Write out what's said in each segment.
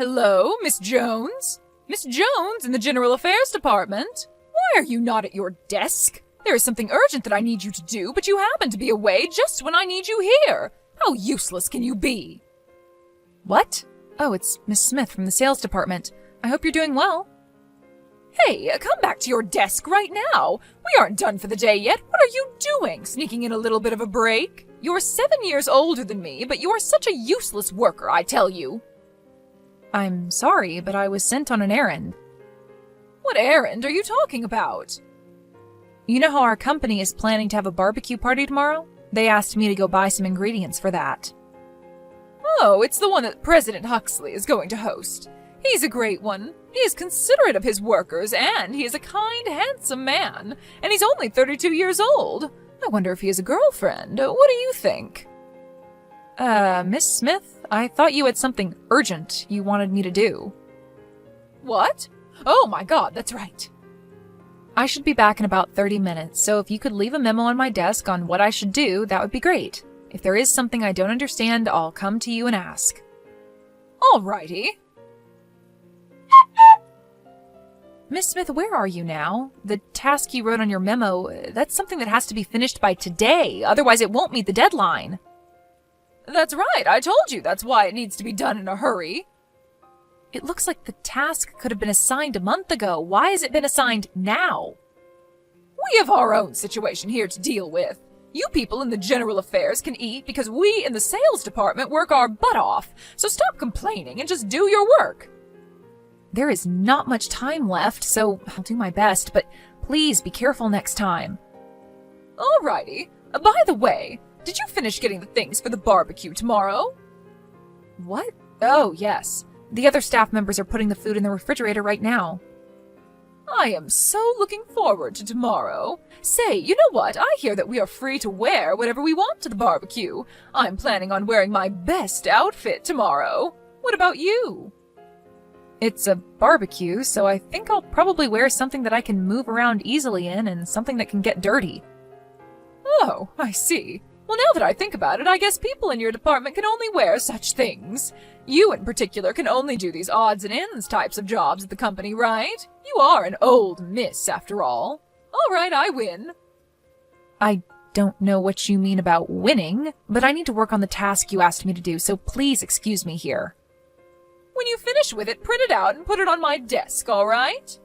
Hello, Miss Jones? Miss Jones in the General Affairs Department? Why are you not at your desk? There is something urgent that I need you to do, but you happen to be away just when I need you here. How useless can you be? What? Oh, it's Miss Smith from the sales department. I hope you're doing well. Hey, come back to your desk right now. We aren't done for the day yet. What are you doing, sneaking in a little bit of a break? You're 7 years older than me, but you are such a useless worker, I tell you. I'm sorry, but I was sent on an errand. What errand are you talking about? You know how our company is planning to have a barbecue party tomorrow? They asked me to go buy some ingredients for that. Oh, it's the one that President Huxley is going to host. He's a great one. He is considerate of his workers, and he is a kind, handsome man. And he's only 32 years old. I wonder if he has a girlfriend. What do you think? Miss Smith, I thought you had something urgent you wanted me to do. What? Oh my God, that's right. I should be back in about 30 minutes, so if you could leave a memo on my desk on what I should do, that would be great. If there is something I don't understand, I'll come to you and ask. Alrighty. Miss Smith, where are you now? The task you wrote on your memo, that's something that has to be finished by today, otherwise it won't meet the deadline. That's right, I told you that's why it needs to be done in a hurry. It looks like the task could have been assigned a month ago. Why has it been assigned now? We have our own situation here to deal with. You people in the general affairs can eat because we in the sales department work our butt off, so stop complaining and just do your work. There is not much time left, so I'll do my best, but please be careful next time. Alrighty. By the way, did you finish getting the things for the barbecue tomorrow? What? Oh, yes. The other staff members are putting the food in the refrigerator right now. I am so looking forward to tomorrow. Say, you know what? I hear that we are free to wear whatever we want to the barbecue. I'm planning on wearing my best outfit tomorrow. What about you? It's a barbecue, so I think I'll probably wear something that I can move around easily in and something that can get dirty. Oh, I see. Well, now that I think about it, I guess people in your department can only wear such things. You in particular can only do these odds and ends types of jobs at the company, right? You are an old miss, after all. All right, I win. I don't know what you mean about winning, but I need to work on the task you asked me to do, so please excuse me here. When you finish with it, print it out and put it on my desk, all right?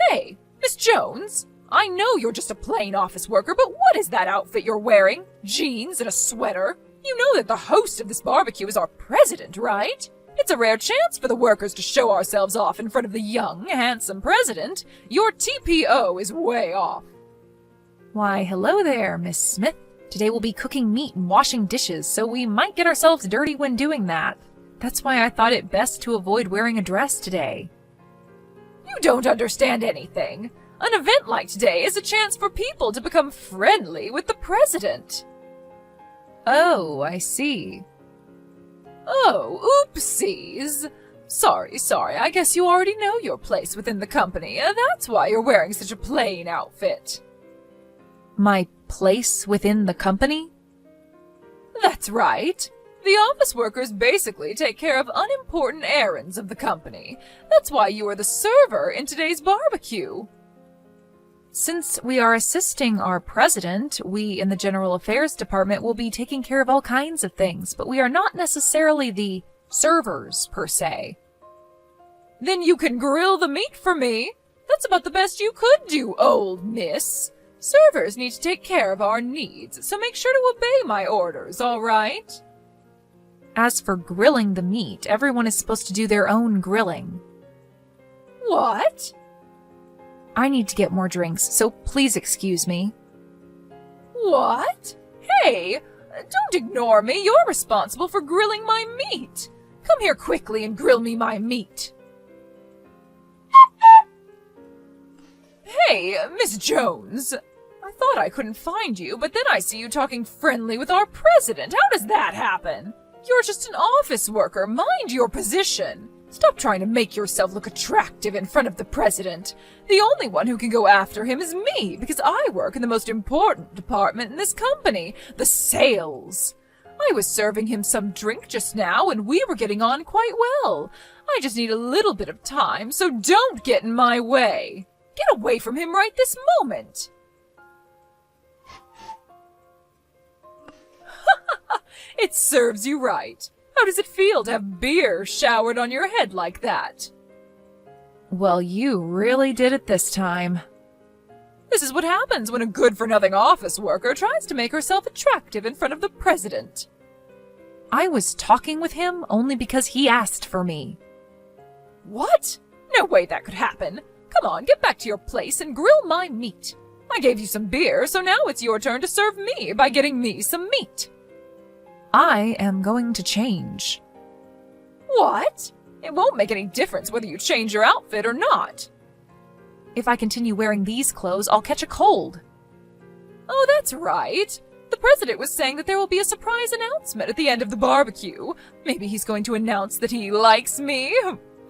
Hey, Miss Jones, I know you're just a plain office worker, but what is that outfit you're wearing? Jeans and a sweater? You know that the host of this barbecue is our president, right? It's a rare chance for the workers to show ourselves off in front of the young, handsome president. Your TPO is way off. Why, hello there, Miss Smith. Today we'll be cooking meat and washing dishes, so we might get ourselves dirty when doing that. That's why I thought it best to avoid wearing a dress today. You don't understand anything. An event like today is a chance for people to become friendly with the president. Oh, I see. Oh, oopsies. Sorry, I guess you already know your place within the company. That's why you're wearing such a plain outfit. My place within the company? That's right. The office workers basically take care of unimportant errands of the company. That's why you are the server in today's barbecue. Since we are assisting our president, we in the General Affairs Department will be taking care of all kinds of things, but we are not necessarily the servers, per se. Then you can grill the meat for me. That's about the best you could do, old miss. Servers need to take care of our needs, so make sure to obey my orders, all right? As for grilling the meat, everyone is supposed to do their own grilling. What? I need to get more drinks, so please excuse me. What? Hey, don't ignore me. You're responsible for grilling my meat. Come here quickly and grill me my meat. Hey, Miss Jones. I thought I couldn't find you, but then I see you talking friendly with our president. How does that happen? You're just an office worker. Mind your position. Stop trying to make yourself look attractive in front of the president. The only one who can go after him is me, because I work in the most important department in this company, the sales. I was serving him some drink just now, and we were getting on quite well. I just need a little bit of time, so don't get in my way. Get away from him right this moment. It serves you right. How does it feel to have beer showered on your head like that? Well, you really did it this time. This is what happens when a good-for-nothing office worker tries to make herself attractive in front of the president. I was talking with him only because he asked for me. What? No way that could happen. Come on, get back to your place and grill my meat. I gave you some beer, so now it's your turn to serve me by getting me some meat. I am going to change. What? It won't make any difference whether you change your outfit or not. If I continue wearing these clothes, I'll catch a cold. Oh, that's right. The president was saying that there will be a surprise announcement at the end of the barbecue. Maybe he's going to announce that he likes me.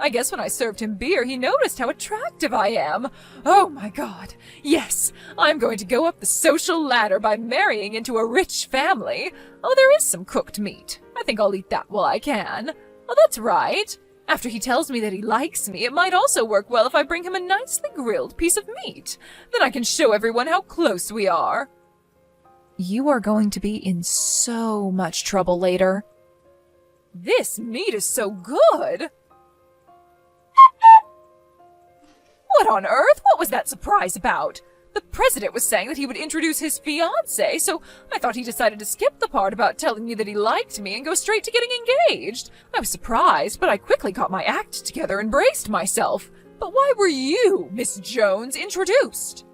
I guess when I served him beer, he noticed how attractive I am. Oh my God. Yes, I'm going to go up the social ladder by marrying into a rich family. Oh, there is some cooked meat. I think I'll eat that while I can. Oh, that's right. After he tells me that he likes me, it might also work well if I bring him a nicely grilled piece of meat. Then I can show everyone how close we are. You are going to be in so much trouble later. This meat is so good. What on earth? What was that surprise about? The president was saying that he would introduce his fiancée, so I thought he decided to skip the part about telling me that he liked me and go straight to getting engaged. I was surprised, but I quickly got my act together and braced myself. But why were you, Miss Jones, introduced?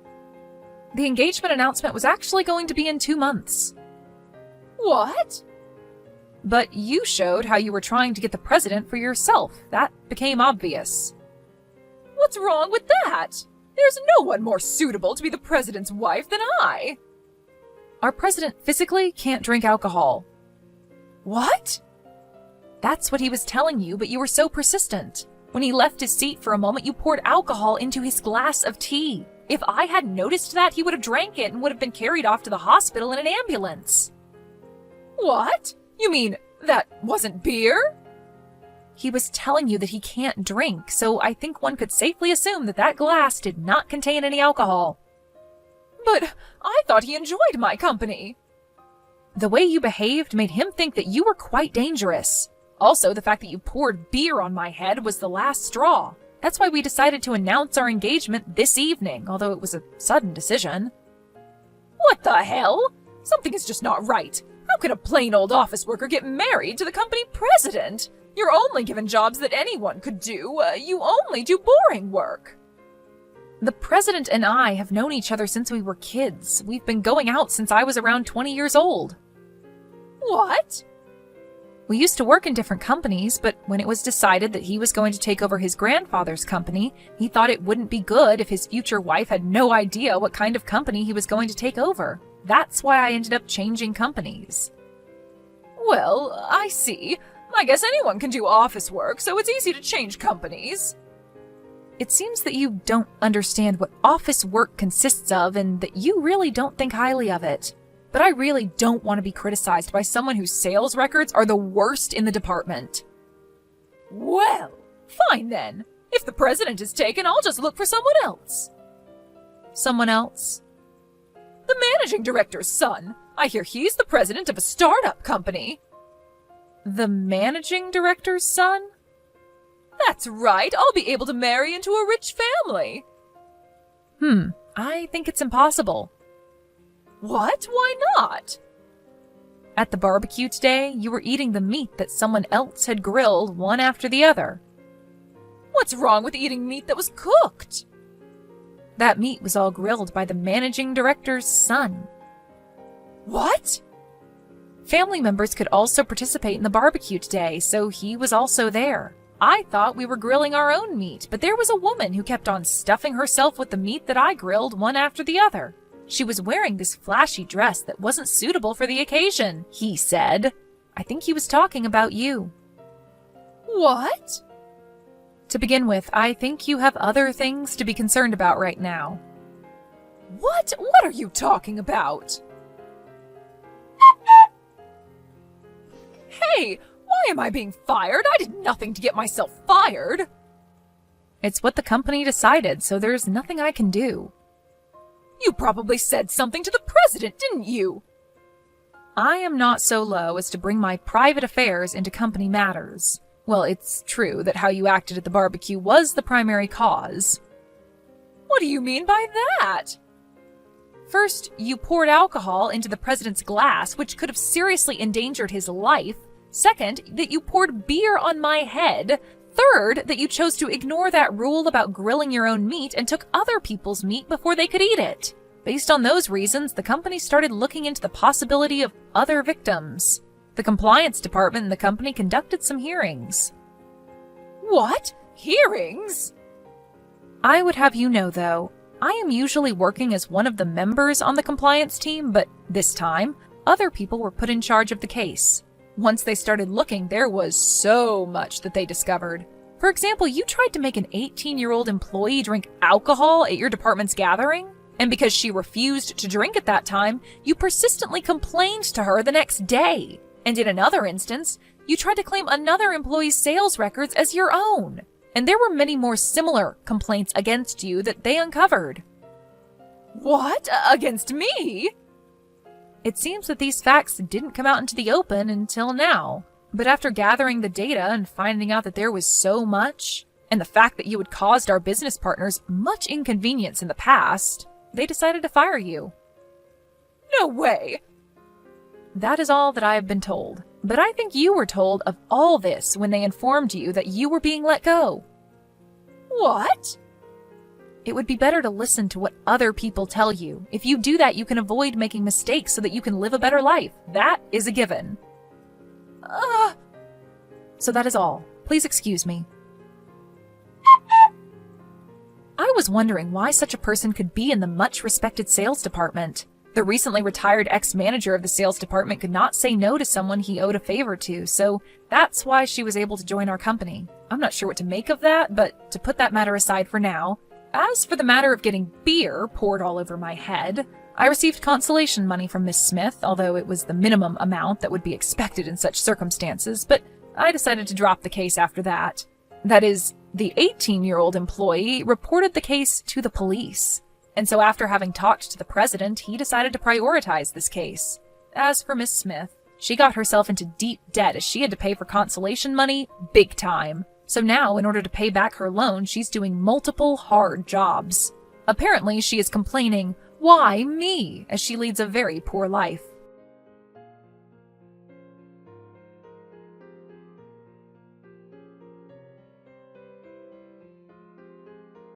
The engagement announcement was actually going to be in 2 months. What? But you showed how you were trying to get the president for yourself. That became obvious. What's wrong with that? There's no one more suitable to be the president's wife than I. Our president physically can't drink alcohol. What? That's what he was telling you, but you were so persistent. When he left his seat for a moment, you poured alcohol into his glass of tea. If I hadn't noticed that, he would have drank it and would have been carried off to the hospital in an ambulance. What? You mean that wasn't beer? He was telling you that he can't drink, so I think one could safely assume that that glass did not contain any alcohol. But I thought he enjoyed my company. The way you behaved made him think that you were quite dangerous. Also, the fact that you poured beer on my head was the last straw. That's why we decided to announce our engagement this evening, although it was a sudden decision. What the hell? Something is just not right. How could a plain old office worker get married to the company president? You're only given jobs that anyone could do. You only do boring work. The president and I have known each other since we were kids. We've been going out since I was around 20 years old. What? We used to work in different companies, but when it was decided that he was going to take over his grandfather's company, he thought it wouldn't be good if his future wife had no idea what kind of company he was going to take over. That's why I ended up changing companies. Well, I see. I guess anyone can do office work, so it's easy to change companies. It seems that you don't understand what office work consists of and that you really don't think highly of it. But I really don't want to be criticized by someone whose sales records are the worst in the department. Well, fine then. If the president is taken, I'll just look for someone else. Someone else? The managing director's son. I hear he's the president of a startup company. The managing director's son? That's right, I'll be able to marry into a rich family. I think it's impossible. What? Why not? At the barbecue today, you were eating the meat that someone else had grilled one after the other. What's wrong with eating meat that was cooked? That meat was all grilled by the managing director's son. What? Family members could also participate in the barbecue today, so he was also there. I thought we were grilling our own meat, but there was a woman who kept on stuffing herself with the meat that I grilled one after the other. She was wearing this flashy dress that wasn't suitable for the occasion, he said. I think he was talking about you. What? To begin with, I think you have other things to be concerned about right now. What? What are you talking about? Hey, why am I being fired? I did nothing to get myself fired. It's what the company decided, so there's nothing I can do. You probably said something to the president, didn't you? I am not so low as to bring my private affairs into company matters. Well, it's true that how you acted at the barbecue was the primary cause. What do you mean by that? First, you poured alcohol into the president's glass, which could have seriously endangered his life. Second, that you poured beer on my head. Third, that you chose to ignore that rule about grilling your own meat and took other people's meat before they could eat it. Based on those reasons, the company started looking into the possibility of other victims. The compliance department in the company conducted some hearings. What? Hearings? I would have you know, though, I am usually working as one of the members on the compliance team, but this time, other people were put in charge of the case. Once they started looking, there was so much that they discovered. For example, you tried to make an 18-year-old employee drink alcohol at your department's gathering, and because she refused to drink at that time, you persistently complained to her the next day. And in another instance, you tried to claim another employee's sales records as your own. And there were many more similar complaints against you that they uncovered. What? Against me? It seems that these facts didn't come out into the open until now. But after gathering the data and finding out that there was so much, and the fact that you had caused our business partners much inconvenience in the past, they decided to fire you. No way! That is all that I have been told. But I think you were told of all this when they informed you that you were being let go. What? It would be better to listen to what other people tell you. If you do that, you can avoid making mistakes so that you can live a better life. That is a given. So that is all. Please excuse me. I was wondering why such a person could be in the much-respected sales department. The recently retired ex-manager of the sales department could not say no to someone he owed a favor to, so that's why she was able to join our company. I'm not sure what to make of that, but to put that matter aside for now. As for the matter of getting beer poured all over my head, I received consolation money from Miss Smith, although it was the minimum amount that would be expected in such circumstances, but I decided to drop the case after that. That is, the 18-year-old employee reported the case to the police. And so after having talked to the president, he decided to prioritize this case. As for Miss Smith, she got herself into deep debt as she had to pay for consolation money big time. So now, in order to pay back her loan, she's doing multiple hard jobs. Apparently, she is complaining, "Why me?" as she leads a very poor life.